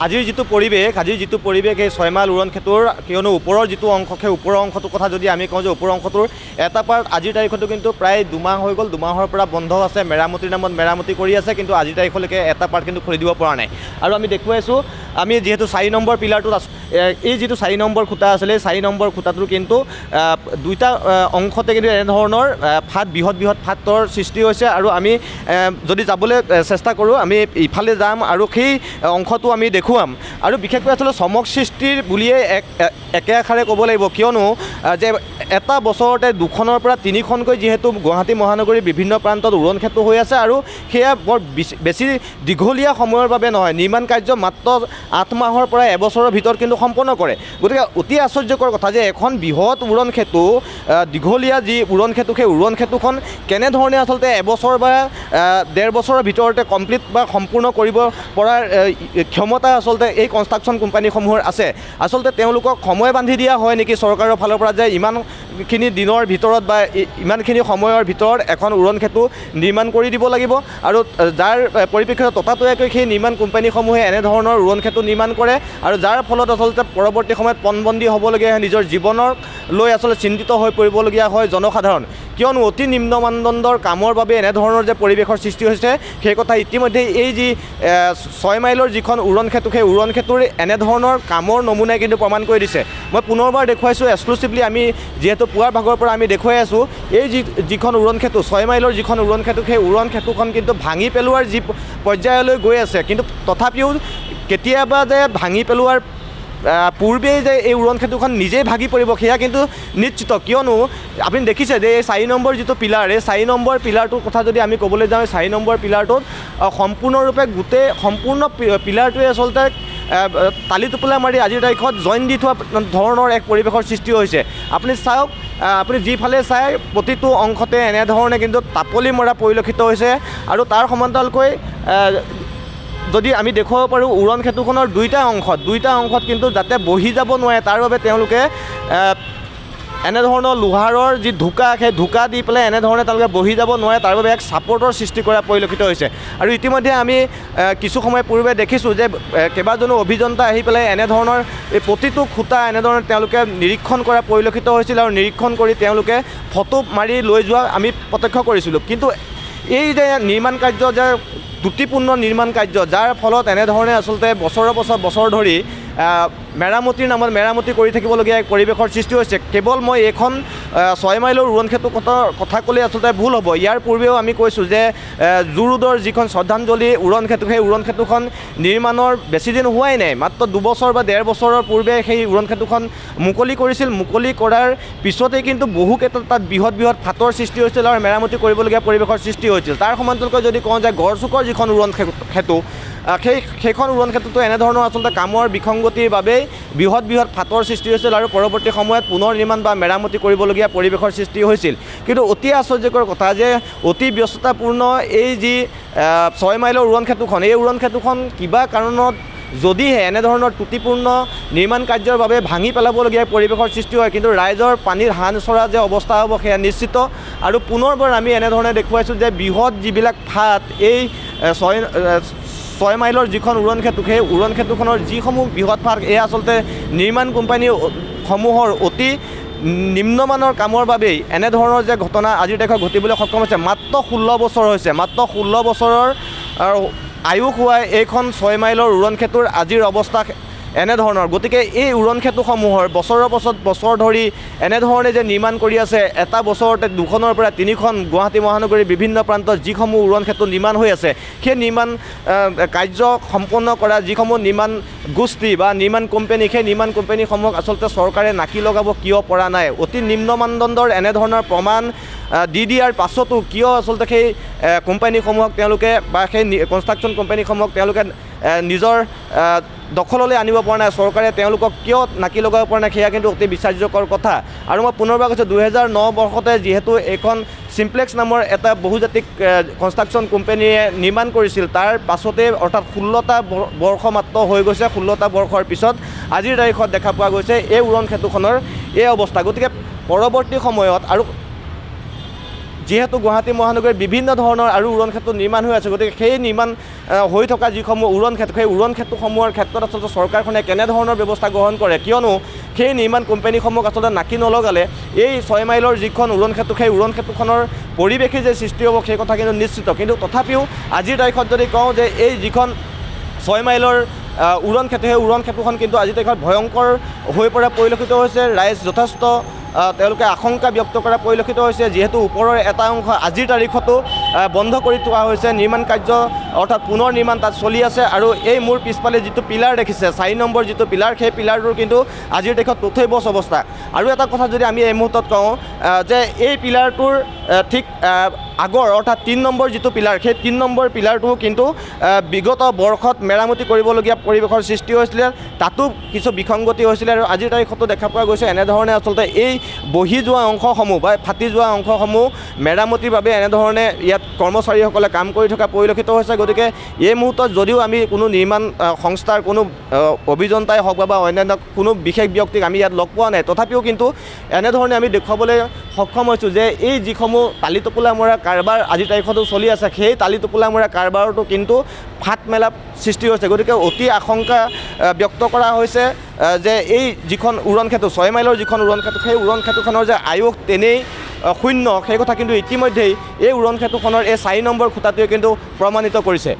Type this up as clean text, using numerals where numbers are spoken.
আজিৰ যিটো পৰিৱেশ এই 6 মাইল উৰণ সেতুৰ কিয়নো ওপৰৰ যিটো অংশ সেই ওপৰৰ অংশটোৰ কথা যদি আমি কওঁ যে ওপৰৰ অংশটোৰ এটা পাৰ্ট আজিৰ তাৰিখতো কিন্তু প্ৰায় 2 মাহ হৈ গ'ল, 2 মাহৰ পৰা বন্ধ আছে, মেৰামতিৰ নামত মেৰামতি কৰি আছে, কিন্তু আজিৰ তাৰিখলৈকে এটা পাৰ্ট কিন্তু খুলি দিব পৰা নাই। আৰু আমি দেখুৱাইছোঁ আমি যিহেতু 4 নম্বৰ পিলাৰটোত আছোঁ, এই যিটো 4 নম্বৰ খুঁটা আছিলে 4 নম্বৰ খুঁটাটোৰ কিন্তু দুইটা অংশতে কিন্তু এনেধৰণৰ ফাট বৃহৎ ফাটৰ সৃষ্টি হৈছে। আৰু আমি যদি যাবলৈ চেষ্টা কৰোঁ আমি ইফালে যাম আৰু সেই অংশটো আমি দেখুৱাম। আৰু বিশেষকৈ আচলতে চমক সৃষ্টিৰ বুলিয়ে একে আষাৰে ক'ব লাগিব, কিয়নো যে এটা বছৰতে 2খনৰ পৰা 3খনকৈ যিহেতু গুৱাহাটী মহানগৰীৰ বিভিন্ন প্ৰান্তত উৰণ সেতু হৈ আছে, আৰু সেয়া বৰ বেছি দীঘলীয়া সময়ৰ বাবে নহয়, নিৰ্মাণ কাৰ্য মাত্ৰ 8 মাহৰ পৰা এবছৰৰ ভিতৰত কিন্তু সম্পন্ন কৰে। গতিকে অতি আশ্চৰ্যকৰ কথা যে এখন বৃহৎ উৰণ সেতু, দীঘলীয়া যি উৰণ সেতু, সেই উৰণ সেতুখন কেনেধৰণে আচলতে এবছৰ বা 1.5 বছৰৰ ভিতৰতে কমপ্লিট বা সম্পূৰ্ণ কৰিব পৰাৰ ক্ষমতা আচলতে এই কনষ্ট্ৰাকশ্যন কোম্পানীসমূহৰ আছে। আচলতে তেওঁলোকক সময় বান্ধি দিয়া হয় নেকি চৰকাৰৰ ফালৰ পৰা যে ইমানখিনি দিনৰ ভিতৰত বা ইমানখিনি সময়ৰ ভিতৰত এখন উৰণ সেতু নিৰ্মাণ কৰি দিব লাগিব, আৰু যাৰ পৰিপ্ৰেক্ষিতত ততাতৈয়াকৈ সেই নিৰ্মাণ কোম্পানীসমূহে এনেধৰণৰ উৰণ সেতু নিৰ্মাণ কৰে, আৰু যাৰ ফলত আচলতে পৰৱৰ্তী সময়ত পণবন্দী হ'বলগীয়া হয়, নিজৰ জীৱনৰ লৈ আচলতে চিন্তিত হৈ পৰিবলগীয়া হয় জনসাধাৰণ। কিয়নো অতি নিম্ন মানদণ্ডৰ কামৰ বাবে এনেধৰণৰ যে পৰিৱেশৰ সৃষ্টি হৈছে সেই কথা ইতিমধ্যে এই যি 6 মাইলৰ যিখন উৰণ সেতু সেই উৰণ সেতুৰ এনেধৰণৰ কামৰ নমুনাই কিন্তু প্ৰমাণ কৰি দিছে। মই পুনৰবাৰ দেখুৱাইছোঁ এক্সক্লুচিভলি, আমি যিহেতু পুৱাৰ ভাগৰ পৰা আমি দেখুৱাই আছোঁ এই যিখন উৰণ সেতু 6 মাইলৰ যিখন উৰণ সেতু সেই উৰণ সেতুখন কিন্তু ভাঙি পেলোৱাৰ যি পৰ্যায়লৈ গৈ আছে, কিন্তু তথাপিও কেতিয়াবা যে ভাঙি পেলোৱাৰ পূৰ্বেই যে এই উৰণ সেতুখন নিজেই ভাগি পৰিব সেয়া কিন্তু নিশ্চিত। কিয়নো আপুনি দেখিছে যে এই 4 নম্বৰ যিটো পিলাৰ, এই 4 নম্বৰ পিলাৰটোৰ কথা যদি আমি ক'বলৈ যাওঁ, 4 নম্বৰ পিলাৰটোত সম্পূৰ্ণৰূপে সম্পূৰ্ণ পিলাৰটোৱে আচলতে টালি টোপোলা মাৰি আজিৰ তাৰিখত জইন দি থোৱা ধৰণৰ এক পৰিৱেশৰ সৃষ্টি হৈছে। আপুনি চাওক, আপুনি যিফালে চাই প্ৰতিটো অংশতে এনেধৰণে কিন্তু টাপলি মৰা পৰিলক্ষিত হৈছে। আৰু তাৰ সমান্তৰালকৈ যদি আমি দেখুৱাব পাৰোঁ উৰণ সেতুখনৰ দুইটা অংশত কিন্তু যাতে বহি যাব নোৱাৰে তাৰ বাবে তেওঁলোকে এনেধৰণৰ লোহাৰৰ যি ঢোকা, সেই ঢোকা দি পেলাই এনেধৰণে তেওঁলোকে বহি যাব নোৱাৰে, তাৰ বাবে এক ছাপৰ্টৰ সৃষ্টি কৰা পৰিলক্ষিত হৈছে। আৰু ইতিমধ্যে আমি কিছু সময় পূৰ্বে দেখিছোঁ যে কেইবাজনো অভিযন্তা আহি পেলাই এনেধৰণৰ এই প্ৰতিটো খুঁটা এনেধৰণে তেওঁলোকে নিৰীক্ষণ কৰা পৰিলক্ষিত হৈছিল, আৰু নিৰীক্ষণ কৰি তেওঁলোকে ফটো মাৰি লৈ যোৱা আমি প্ৰত্যক্ষ কৰিছিলোঁ। কিন্তু এই যে নিৰ্মাণ কাৰ্য যে ত্ৰুটিপূৰ্ণ নিৰ্মাণ কাৰ্য, যাৰ ফলত এনেধৰণে আচলতে বছৰ ধৰি মেৰামতিৰ নামত মেৰামতি কৰি থাকিবলগীয়া এক পৰিৱেশৰ সৃষ্টি হৈছে। কেৱল মই এইখন 6 মাইলৰ উৰণ সেতু কথা ক'লে আচলতে ভুল হ'ব। ইয়াৰ পূৰ্বেও আমি কৈছোঁ যে জু ৰোডৰ যিখন শ্ৰদ্ধাঞ্জলি উৰণ সেতু, সেই উৰণ সেতুখন নিৰ্মাণৰ বেছিদিন হোৱাই নাই, মাত্ৰ 2 বছৰ বা 1.5 বছৰৰ পূৰ্বে সেই উৰণ সেতুখন মুকলি কৰিছিল। মুকলি কৰাৰ পিছতেই কিন্তু বহুকেইটা তাত বৃহৎ ফাটৰ সৃষ্টি হৈছিল আৰু মেৰামতি কৰিবলগীয়া পৰিৱেশৰ সৃষ্টি হৈছিল। তাৰ সমান্তৰালকৈ যদি কওঁ যে গড়চুকৰ যিখন উৰণ সেতু, সেইখন উৰণ সেতুটো এনেধৰণৰ আচলতে কামৰ বিসংগতিৰ বাবেই বৃহৎ ফাটৰ সৃষ্টি হৈছিল, আৰু পৰৱৰ্তী সময়ত পুনৰ নিৰ্মাণ বা মেৰামতি কৰিবলগীয়া পৰিৱেশৰ সৃষ্টি হৈছিল। কিন্তু অতি আশ্চৰ্যকৰ কথা যে অতি ব্যস্ততাপূৰ্ণ এই যি 6 মাইলৰ উৰণ সেতুখন, এই উৰণ সেতুখন কিবা কাৰণত যদিহে এনেধৰণৰ ত্ৰুটিপূৰ্ণ নিৰ্মাণ কাৰ্যৰ বাবে ভাঙি পেলাবলগীয়া পৰিৱেশৰ সৃষ্টি হয়, কিন্তু ৰাইজৰ পানীৰ হান চৰা যে অৱস্থা হ'ব সেয়া নিশ্চিত। আৰু পুনৰবাৰ আমি এনেধৰণে দেখুৱাইছোঁ যে বৃহৎ যিবিলাক ফাট এই 6 মাইলৰ যিখন উৰণ সেতু, সেই উৰণ সেতুখনৰ যিসমূহ বৃহৎ ফাট এয়া আচলতে নিৰ্মাণ কোম্পানীসমূহৰ অতি নিম্নমানৰ কামৰ বাবেই এনেধৰণৰ যে ঘটনা আজিৰ তাৰিখত ঘটিবলৈ সক্ষম হৈছে। মাত্ৰ 16 বছৰ হৈছে, মাত্ৰ 16 বছৰৰ আয়ুস হোৱা এইখন 6 মাইলৰ উৰণ সেতুৰ আজিৰ অৱস্থা এনেধৰণৰ। গতিকে এই উৰণ সেতুসমূহৰ বছৰৰ পাছত বছৰ ধৰি এনেধৰণে যে নিৰ্মাণ কৰি আছে, এটা বছৰতে 2খনৰ পৰা 3খন গুৱাহাটী মহানগৰীৰ বিভিন্ন প্ৰান্তত যিসমূহ উৰণ সেতু নিৰ্মাণ হৈ আছে, সেই নিৰ্মাণ কাৰ্য সম্পন্ন কৰা যিসমূহ নিৰ্মাণ গোষ্ঠী বা নিৰ্মাণ কোম্পানী, সেই নিৰ্মাণ কোম্পানীসমূহক আচলতে চৰকাৰে নাকি লগাব কিয় পৰা নাই? অতি নিম্ন মানদণ্ডৰ এনেধৰণৰ প্ৰমাণ দি দিয়াৰ পাছতো কিয় আচলতে সেই কোম্পানীসমূহক তেওঁলোকে বা সেই কনষ্ট্ৰাকশ্যন কোম্পানীসমূহক তেওঁলোকে নিজৰ দখললৈ আনিব পৰা নাই? চৰকাৰে তেওঁলোকক কিয় নাকি লগাব পৰা নাই? সেয়া কিন্তু অতি বিচাৰ্যকৰ কথা। আৰু মই পুনৰবাৰ কৈছোঁ 2009 বৰ্ষতে যিহেতু এইখন চিম্প্লেক্স নামৰ এটা বহুজাতিক কনষ্ট্ৰাকশ্যন কোম্পানীয়ে নিৰ্মাণ কৰিছিল, তাৰ পাছতে অৰ্থাৎ 16টা বৰ্ষ মাত্ৰ হৈ গৈছে। 16টা বৰ্ষৰ পিছত আজিৰ তাৰিখত দেখা পোৱা গৈছে এই উৰণ সেতুখনৰ এই অৱস্থা। গতিকে পৰৱৰ্তী সময়ত আৰু যিহেতু গুৱাহাটী মহানগৰীৰ বিভিন্ন ধৰণৰ আৰু উৰণ ক্ষেত্ৰ নিৰ্মাণ হৈ আছে, গতিকে সেই নিৰ্মাণ হৈ থকা যিসমূহ উৰণ ক্ষেত্ৰ, সেই উৰণ ক্ষেত্ৰসমূহৰ ক্ষেত্ৰত আচলতে চৰকাৰখনে কেনেধৰণৰ ব্যৱস্থা গ্ৰহণ কৰে, কিয়নো সেই নিৰ্মাণ কোম্পানীসমূহক আচলতে নাকি নলগালে এই 6 মাইলৰ যিখন উৰণ ক্ষেত্ৰ, সেই উৰণ ক্ষেত্ৰখনৰ পৰিৱেশে যে সৃষ্টি হ'ব সেই কথা কিন্তু নিশ্চিত। কিন্তু তথাপিও আজিৰ তাৰিখত যদি কওঁ যে এই যিখন 6 মাইলৰ উৰণ ক্ষেত্ৰ, সেই উৰণ ক্ষেত্ৰখন কিন্তু আজিৰ তাৰিখত ভয়ংকৰ হৈ পৰা পৰিলক্ষিত হৈছে। ৰাইজ যথেষ্ট তেওঁলোকে আশংকা ব্যক্ত কৰা পৰিলক্ষিত হৈছে, যিহেতু ওপৰৰ এটা অংশ আজিৰ তাৰিখতো বন্ধ কৰি থোৱা হৈছে, নিৰ্মাণ কাৰ্য অৰ্থাৎ পুনৰ নিৰ্মাণ তাত চলি আছে। আৰু এই মোৰ পিছফালে যিটো পিলাৰ দেখিছে 4 নম্বৰ যিটো পিলাৰ, সেই পিলাৰটোৰ কিন্তু আজিৰ তাৰিখত তথৈবচ অৱস্থা। আৰু এটা কথা যদি আমি এই মুহূৰ্তত কওঁ যে এই পিলাৰটোৰ ঠিক আগৰ অৰ্থাৎ 3 নম্বৰ যিটো পিলাৰ, সেই 3 নম্বৰ পিলাৰটো কিন্তু বিগত বৰ্ষত মেৰামতি কৰিবলগীয়া পৰিৱেশৰ সৃষ্টি হৈছিলে, তাতো কিছু বিসংগতি হৈছিলে। আৰু আজিৰ তাৰিখতো দেখা পোৱা গৈছে এনেধৰণে আচলতে এই বহি যোৱা অংশসমূহ বা ফাটি যোৱা অংশসমূহ মেৰামতিৰ বাবে এনেধৰণে ইয়াত কৰ্মচাৰীসকলে কাম কৰি থকা পৰিলক্ষিত হৈছে। গতিকে এই মুহূৰ্তত যদিও আমি কোনো নিৰ্মাণ সংস্থাৰ কোনো অভিযন্তাই হওক বা অন্যান্য কোনো বিশেষ ব্যক্তিক আমি ইয়াত লগ পোৱা নাই, তথাপিও কিন্তু এনেধৰণে আমি দেখুৱাবলৈ সক্ষম হৈছোঁ যে এই যিসমূহ টালি টোপোলা মৰা কাৰবাৰ আজিৰ তাৰিখতো চলি আছে, সেই টালি টোপোলা মৰা কাৰবাৰতো কিন্তু ফাট মেলা সৃষ্টি হৈছে। গতিকে অতি আশংকা ব্যক্ত কৰা হৈছে যে এই যিখন উৰণ ক্ষেত্ৰ 6 মাইলৰ যিখন উৰণ ক্ষেত্ৰ, সেই উৰণ ক্ষেত্ৰখনৰ যে আয়ুস তেনেই শূন্য, সেই কথা কিন্তু ইতিমধ্যেই এই উৰণ ক্ষেত্ৰখনৰ এই 4 নম্বৰ খুঁটাটোৱে কিন্তু প্ৰমাণিত কৰিছে।